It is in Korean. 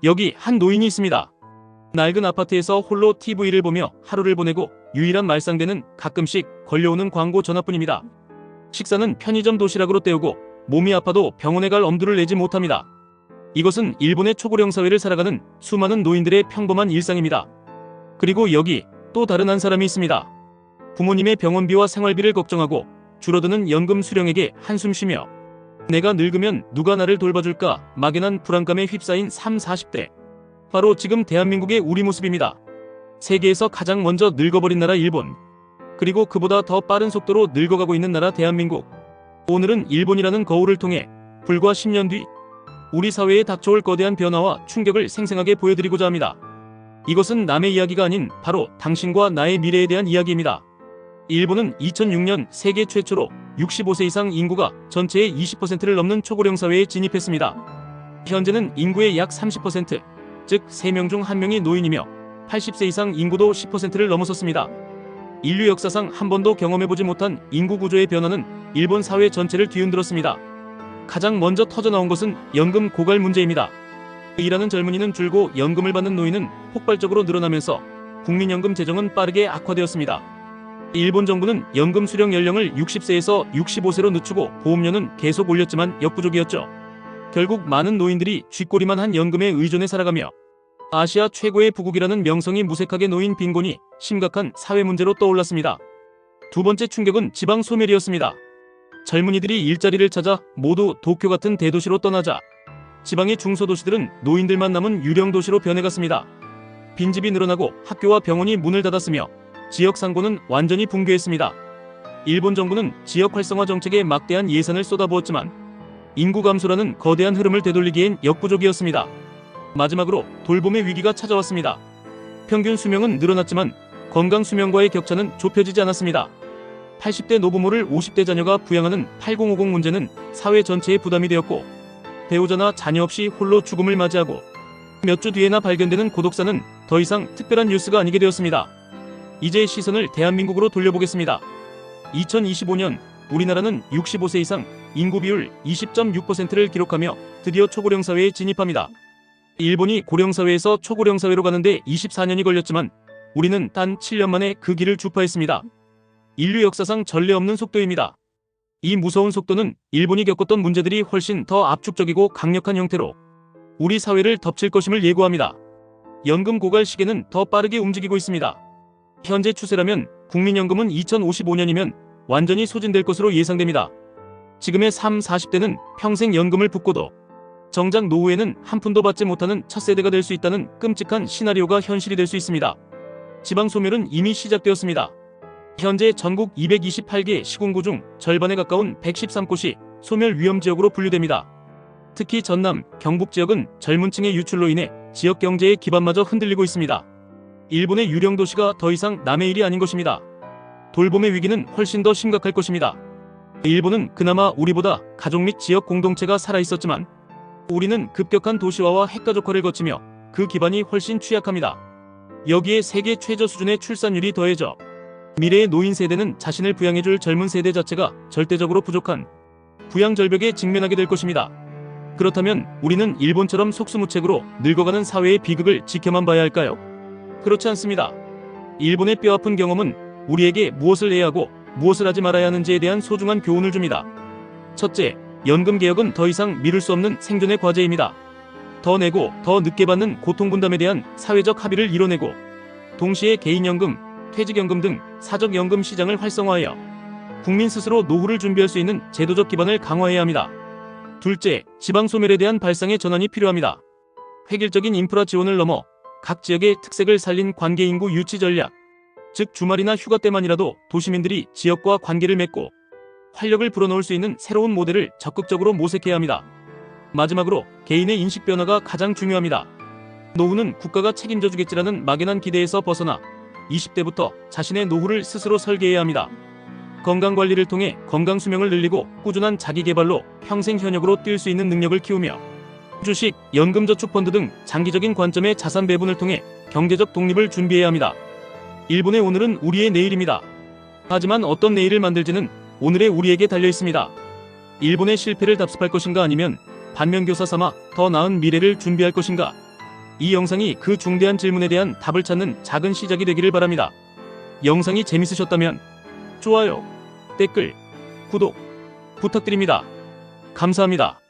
여기 한 노인이 있습니다. 낡은 아파트에서 홀로 TV를 보며 하루를 보내고 유일한 말상대는 가끔씩 걸려오는 광고 전화뿐입니다. 식사는 편의점 도시락으로 때우고 몸이 아파도 병원에 갈 엄두를 내지 못합니다. 이것은 일본의 초고령 사회를 살아가는 수많은 노인들의 평범한 일상입니다. 그리고 여기 또 다른 한 사람이 있습니다. 부모님의 병원비와 생활비를 걱정하고 줄어드는 연금 수령액에 한숨 쉬며 내가 늙으면 누가 나를 돌봐줄까 막연한 불안감에 휩싸인 30, 40대. 바로 지금 대한민국의 우리 모습입니다. 세계에서 가장 먼저 늙어버린 나라 일본. 그리고 그보다 더 빠른 속도로 늙어가고 있는 나라 대한민국. 오늘은 일본이라는 거울을 통해 불과 10년 뒤 우리 사회에 닥쳐올 거대한 변화와 충격을 생생하게 보여드리고자 합니다. 이것은 남의 이야기가 아닌 바로 당신과 나의 미래에 대한 이야기입니다. 일본은 2006년 세계 최초로 65세 이상 인구가 전체의 20%를 넘는 초고령 사회에 진입했습니다. 현재는 인구의 약 30%, 즉 3명 중 1명이 노인이며 80세 이상 인구도 10%를 넘어섰습니다. 인류 역사상 한 번도 경험해보지 못한 인구 구조의 변화는 일본 사회 전체를 뒤흔들었습니다. 가장 먼저 터져나온 것은 연금 고갈 문제입니다. 일하는 젊은이는 줄고 연금을 받는 노인은 폭발적으로 늘어나면서 국민연금 재정은 빠르게 악화되었습니다. 일본 정부는 연금 수령 연령을 60세에서 65세로 늦추고 보험료는 계속 올렸지만 역부족이었죠. 결국 많은 노인들이 쥐꼬리만 한 연금에 의존해 살아가며 아시아 최고의 부국이라는 명성이 무색하게 놓인 빈곤이 심각한 사회 문제로 떠올랐습니다. 두 번째 충격은 지방 소멸이었습니다. 젊은이들이 일자리를 찾아 모두 도쿄 같은 대도시로 떠나자 지방의 중소도시들은 노인들만 남은 유령 도시로 변해갔습니다. 빈집이 늘어나고 학교와 병원이 문을 닫았으며 지역 상고는 완전히 붕괴했습니다. 일본 정부는 지역 활성화 정책에 막대한 예산을 쏟아부었지만 인구 감소라는 거대한 흐름을 되돌리기엔 역부족이었습니다. 마지막으로 돌봄의 위기가 찾아왔습니다. 평균 수명은 늘어났지만 건강 수명과의 격차는 좁혀지지 않았습니다. 80대 노부모를 50대 자녀가 부양하는 8050 문제는 사회 전체의 부담이 되었고 배우자나 자녀 없이 홀로 죽음을 맞이하고 몇 주 뒤에나 발견되는 고독사는 더 이상 특별한 뉴스가 아니게 되었습니다. 이제 시선을 대한민국으로 돌려보겠습니다. 2025년 우리나라는 65세 이상 인구 비율 20.6%를 기록하며 드디어 초고령 사회에 진입합니다. 일본이 고령 사회에서 초고령 사회로 가는데 24년이 걸렸지만 우리는 단 7년 만에 그 길을 주파했습니다. 인류 역사상 전례 없는 속도입니다. 이 무서운 속도는 일본이 겪었던 문제들이 훨씬 더 압축적이고 강력한 형태로 우리 사회를 덮칠 것임을 예고합니다. 연금 고갈 시계는 더 빠르게 움직이고 있습니다. 현재 추세라면 국민연금은 2055년이면 완전히 소진될 것으로 예상됩니다. 지금의 30, 40대는 평생 연금을 붓고도 정작 노후에는 한 푼도 받지 못하는 첫 세대가 될 수 있다는 끔찍한 시나리오가 현실이 될 수 있습니다. 지방 소멸은 이미 시작되었습니다. 현재 전국 228개 시군구 중 절반에 가까운 113곳이 소멸 위험 지역으로 분류됩니다. 특히 전남, 경북 지역은 젊은 층의 유출로 인해 지역 경제의 기반마저 흔들리고 있습니다. 일본의 유령 도시가 더 이상 남의 일이 아닌 것입니다. 돌봄의 위기는 훨씬 더 심각할 것입니다. 일본은 그나마 우리보다 가족 및 지역 공동체가 살아있었지만 우리는 급격한 도시화와 핵가족화를 거치며 그 기반이 훨씬 취약합니다. 여기에 세계 최저 수준의 출산율이 더해져 미래의 노인 세대는 자신을 부양해줄 젊은 세대 자체가 절대적으로 부족한 부양 절벽에 직면하게 될 것입니다. 그렇다면 우리는 일본처럼 속수무책으로 늙어가는 사회의 비극을 지켜만 봐야 할까요? 그렇지 않습니다. 일본의 뼈아픈 경험은 우리에게 무엇을 해야 하고 무엇을 하지 말아야 하는지에 대한 소중한 교훈을 줍니다. 첫째, 연금 개혁은 더 이상 미룰 수 없는 생존의 과제입니다. 더 내고 더 늦게 받는 고통분담에 대한 사회적 합의를 이뤄내고 동시에 개인연금, 퇴직연금 등 사적연금 시장을 활성화하여 국민 스스로 노후를 준비할 수 있는 제도적 기반을 강화해야 합니다. 둘째, 지방소멸에 대한 발상의 전환이 필요합니다. 획일적인 인프라 지원을 넘어 각 지역의 특색을 살린 관계인구 유치 전략, 즉 주말이나 휴가 때만이라도 도시민들이 지역과 관계를 맺고 활력을 불어넣을 수 있는 새로운 모델을 적극적으로 모색해야 합니다. 마지막으로 개인의 인식 변화가 가장 중요합니다. 노후는 국가가 책임져 주겠지라는 막연한 기대에서 벗어나 20대부터 자신의 노후를 스스로 설계해야 합니다. 건강관리를 통해 건강수명을 늘리고 꾸준한 자기개발로 평생 현역으로 뛸 수 있는 능력을 키우며 주식, 연금저축펀드 등 장기적인 관점의 자산 배분을 통해 경제적 독립을 준비해야 합니다. 일본의 오늘은 우리의 내일입니다. 하지만 어떤 내일을 만들지는 오늘의 우리에게 달려 있습니다. 일본의 실패를 답습할 것인가 아니면 반면교사 삼아 더 나은 미래를 준비할 것인가? 이 영상이 그 중대한 질문에 대한 답을 찾는 작은 시작이 되기를 바랍니다. 영상이 재밌으셨다면 좋아요, 댓글, 구독 부탁드립니다. 감사합니다.